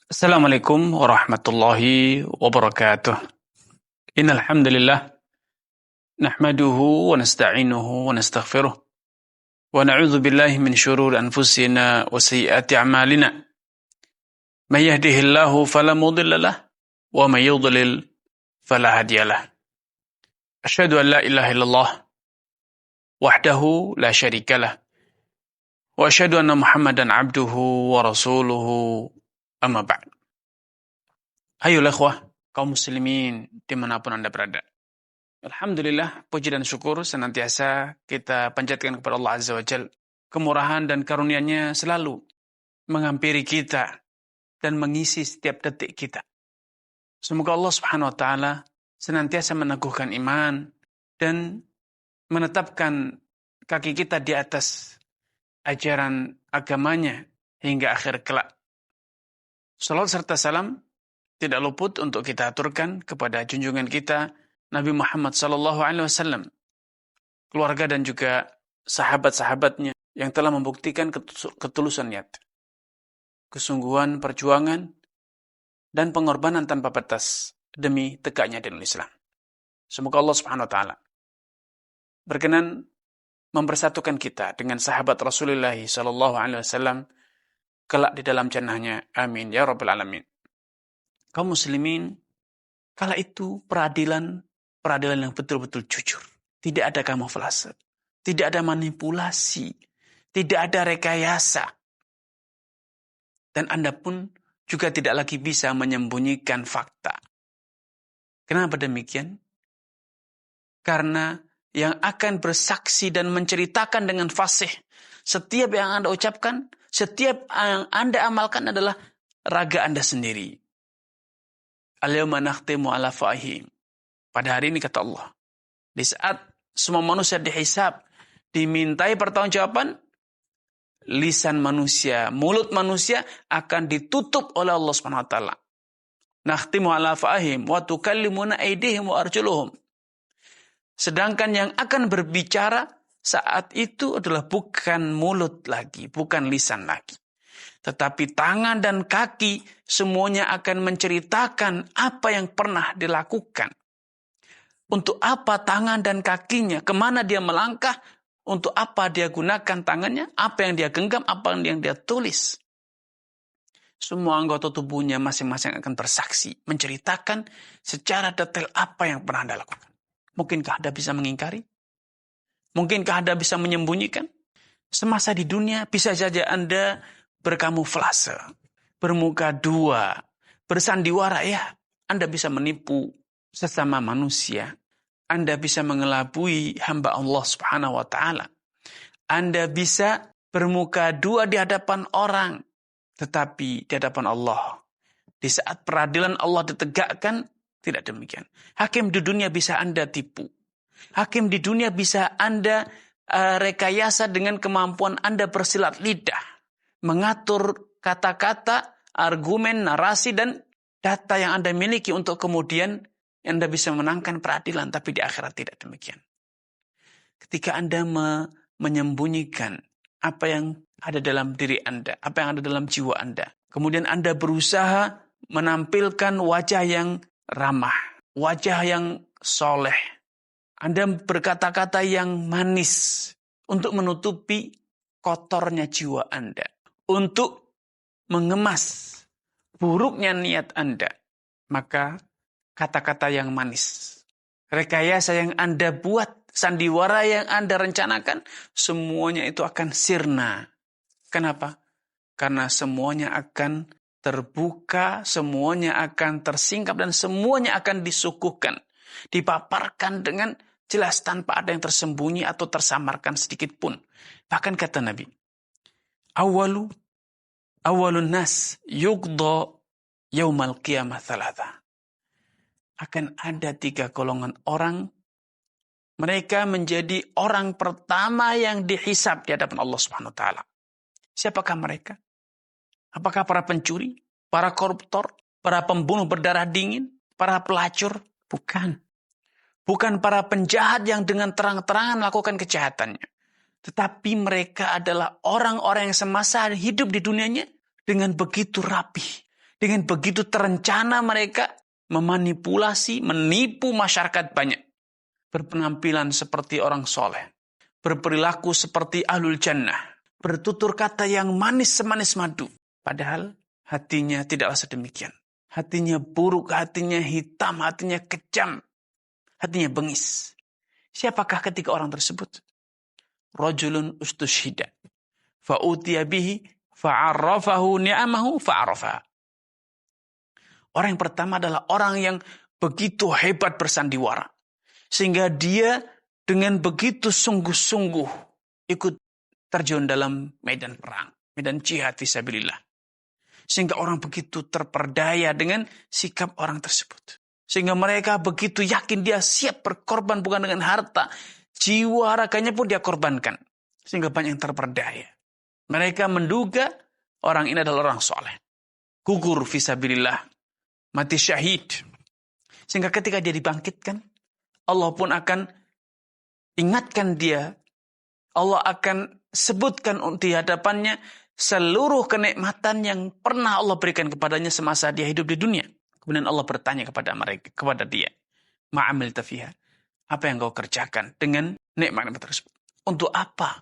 Assalamualaikum warahmatullahi wabarakatuh. Innal hamdalillah nahmaduhu wa nasta'inuhu wa nastaghfiruh wa na'udzu billahi min shururi anfusina wa sayyiati a'malina. May yahdihillahu fala mudilla lahu wa may yudlil fala hadiya lahu. Asyhadu an la ilaha illallah wahdahu la syarika lah wa asyhadu anna Muhammadan abduhu wa rasuluhu amma ba'd. Ayolah ikhwah, kaum muslimin dimanapun Anda berada. Alhamdulillah, puji dan syukur senantiasa kita panjatkan kepada Allah Azza wa Jalla. Kemurahan dan karunia-Nya selalu menghampiri kita dan mengisi setiap detik kita. Semoga Allah Subhanahu wa taala senantiasa meneguhkan iman dan menetapkan kaki kita di atas ajaran agamanya hingga akhir kelak. Salawat serta salam tidak luput untuk kita aturkan kepada junjungan kita Nabi Muhammad SAW, keluarga dan juga sahabat-sahabatnya yang telah membuktikan ketulusan niat, kesungguhan perjuangan, dan pengorbanan tanpa batas demi tegaknya dinul Islam. Semoga Allah Subhanahu Wa Taala berkenan mempersatukan kita dengan sahabat Rasulullah SAW kelak di dalam jannahnya. Amin ya rabbal alamin. Kaum muslimin, kala itu peradilan yang betul-betul jujur. Tidak ada kamuflase, tidak ada manipulasi, tidak ada rekayasa. Dan Anda pun juga tidak lagi bisa menyembunyikan fakta. Kenapa demikian? Karena yang akan bersaksi dan menceritakan dengan fasih setiap yang Anda ucapkan, setiap yang Anda amalkan adalah raga Anda sendiri. Al-yawma nakhtimu ala afwahihim. Pada hari ini kata Allah, di saat semua manusia dihisab, dimintai pertanggungjawaban, lisan manusia, mulut manusia akan ditutup oleh Allah Subhanahu wa taala. Nakhtimu ala afwahihim wa tukallimuna aydihim wa arjuluhum. Sedangkan yang akan berbicara saat itu adalah bukan mulut lagi, bukan lisan lagi. Tetapi tangan dan kaki semuanya akan menceritakan apa yang pernah dilakukan. Untuk apa tangan dan kakinya, kemana dia melangkah, untuk apa dia gunakan tangannya, apa yang dia genggam, apa yang dia tulis. Semua anggota tubuhnya masing-masing akan bersaksi, menceritakan secara detail apa yang pernah Anda lakukan. Mungkinkah Anda bisa mengingkari? Mungkinkah Anda bisa menyembunyikan? Semasa di dunia bisa saja Anda berkamuflase, bermuka dua, bersandiwara, ya. Anda bisa menipu sesama manusia. Anda bisa mengelabui hamba Allah Subhanahu wa taala. Anda bisa bermuka dua di hadapan orang, tetapi di hadapan Allah, di saat peradilan Allah ditegakkan, tidak demikian. Hakim di dunia bisa Anda tipu. Hakim di dunia bisa Anda rekayasa dengan kemampuan Anda bersilat lidah, mengatur kata-kata, argumen, narasi, dan data yang Anda miliki untuk kemudian Anda bisa menangkan peradilan, tapi di akhirat tidak demikian. Ketika Anda menyembunyikan apa yang ada dalam diri Anda, apa yang ada dalam jiwa Anda, kemudian Anda berusaha menampilkan wajah yang ramah, wajah yang soleh, Anda berkata-kata yang manis untuk menutupi kotornya jiwa Anda, untuk mengemas buruknya niat Anda, maka kata-kata yang manis, rekayasa yang Anda buat, sandiwara yang Anda rencanakan, semuanya itu akan sirna. Kenapa? Karena semuanya akan terbuka, semuanya akan tersingkap, dan semuanya akan disuguhkan, dipaparkan dengan jelas tanpa ada yang tersembunyi atau tersamarkan sedikit pun. Bahkan kata Nabi, awalun nas yuqda yaumal qiyamah thalatha. Akan ada 3 golongan orang, mereka menjadi orang pertama yang dihisab di hadapan Allah Subhanahu wa taala. Siapakah mereka? Apakah para pencuri, para koruptor, para pembunuh berdarah dingin, para pelacur? Bukan. Bukan para penjahat yang dengan terang-terangan melakukan kejahatannya. Tetapi mereka adalah orang-orang yang semasa hidup di dunianya dengan begitu rapih, Dengan begitu terencana mereka memanipulasi, menipu masyarakat banyak. Berpenampilan seperti orang soleh. Berperilaku seperti ahlul jannah. Bertutur kata yang manis semanis madu. Padahal hatinya tidaklah sedemikian. Hatinya buruk, hatinya hitam, hatinya kejam. Hatinya bengis. Siapakah ketiga orang tersebut? Rajulun ustushhida. Fa'utiya bihi fa'arrafahu ni'amahu fa'arrafaha. Orang yang pertama adalah orang yang begitu hebat bersandiwara. Sehingga dia dengan begitu sungguh-sungguh ikut terjun dalam medan perang. Medan jihad fisabilillah. Sehingga orang begitu terperdaya dengan sikap orang tersebut. Sehingga mereka begitu yakin dia siap berkorban bukan dengan harta. Jiwa raganya pun dia korbankan. Sehingga banyak yang terperdaya. Mereka menduga orang ini adalah orang soleh. Gugur fisabilillah. Mati syahid. Sehingga ketika dia dibangkitkan, Allah pun akan ingatkan dia. Allah akan sebutkan di hadapannya seluruh kenikmatan yang pernah Allah berikan kepadanya semasa dia hidup di dunia. Kemudian Allah bertanya kepada dia, Ma'amil tafiha, apa yang kau kerjakan dengan nikmat tersebut? Untuk apa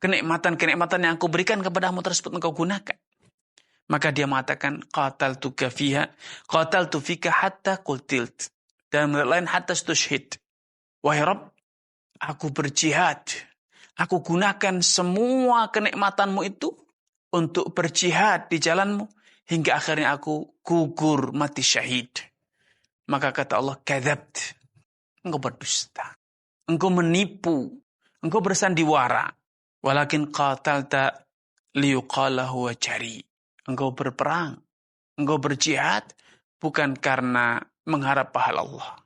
kenikmatan-kenikmatan yang aku berikan kepadamu tersebut engkau gunakan? Maka dia mengatakan, qataltu fika hatta qutilt. Dan lain hatta stushhid. Wahai Rabb, aku berjihad. Aku gunakan semua kenikmatanmu itu untuk berjihad di jalanmu. Hingga akhirnya aku gugur mati syahid. Maka kata Allah, kadzabt. Engkau berdusta. Engkau menipu. Engkau bersandiwara. Walakin qatalta liyuqala huwa jari. Engkau berperang. Engkau berjihad. Bukan karena mengharap pahala Allah.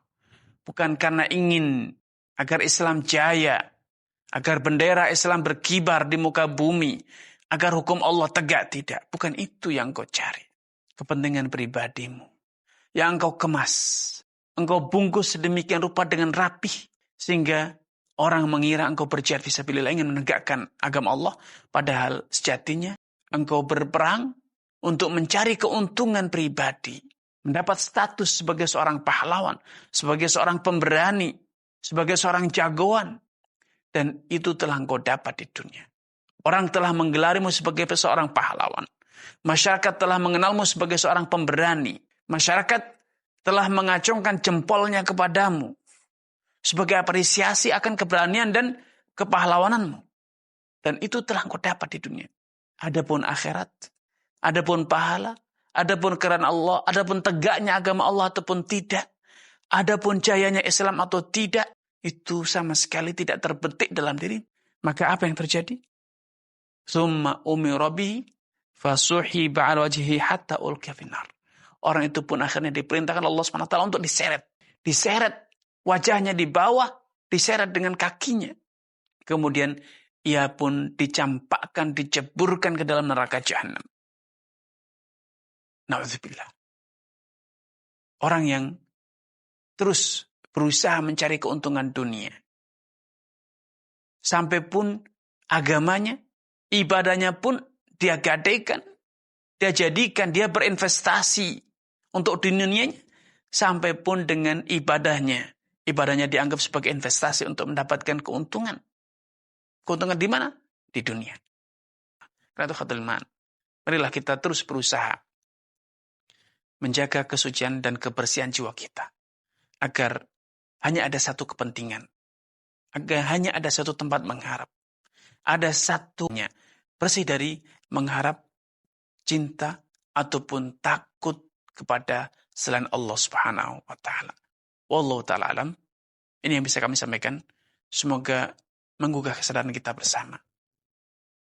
Bukan karena ingin agar Islam jaya. Agar bendera Islam berkibar di muka bumi. Agar hukum Allah tegak, tidak. Bukan itu yang engkau cari. Kepentingan pribadimu. Yang engkau kemas. Engkau bungkus sedemikian rupa dengan rapih. Sehingga orang mengira engkau berjihad fisabilillah ingin menegakkan agama Allah. Padahal sejatinya engkau berperang untuk mencari keuntungan pribadi. Mendapat status sebagai seorang pahlawan. Sebagai seorang pemberani. Sebagai seorang jagoan. Dan itu telah engkau dapat di dunia. Orang telah menggelarimu sebagai seorang pahlawan. Masyarakat telah mengenalmu sebagai seorang pemberani. Masyarakat telah mengacungkan jempolnya kepadamu. Sebagai apresiasi akan keberanian dan kepahlawananmu. Dan itu telah engkau dapat di dunia. Adapun akhirat. Adapun pahala. Adapun kerana Allah. Adapun tegaknya agama Allah ataupun tidak. Adapun jayanya Islam atau tidak. Itu sama sekali tidak terbetik dalam diri. Maka apa yang terjadi? Summa umira bihi fasuhiba ala wajhihi hatta ulqiya finnar. Orang itu pun akhirnya diperintahkan Allah SWT untuk diseret. Diseret wajahnya di bawah, diseret dengan kakinya. Kemudian ia pun dicampakkan, diceburkan ke dalam neraka jahanam. Na'udzubillah. Orang yang terus berusaha mencari keuntungan dunia. Sampai pun agamanya, ibadahnya pun dia gadaikan. Dia jadikan, dia berinvestasi untuk dunianya. Sampai pun dengan ibadahnya. Ibadahnya dianggap sebagai investasi untuk mendapatkan keuntungan. Keuntungan di mana? Di dunia. Karena itu khatul iman. Marilah kita terus berusaha menjaga kesucian dan kebersihan jiwa kita. Agar hanya ada satu kepentingan. Agar hanya ada satu tempat mengharap. Ada satunya. Bersih dari mengharap cinta ataupun takut kepada selain Allah Subhanahu wa taala. Wallahu taala alam. Ini yang bisa kami sampaikan. Semoga menggugah kesadaran kita bersama.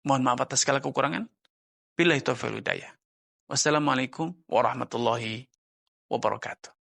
Mohon maaf atas segala kekurangan. Billahi taufiq wal hidayah. Wassalamualaikum warahmatullahi wabarakatuh.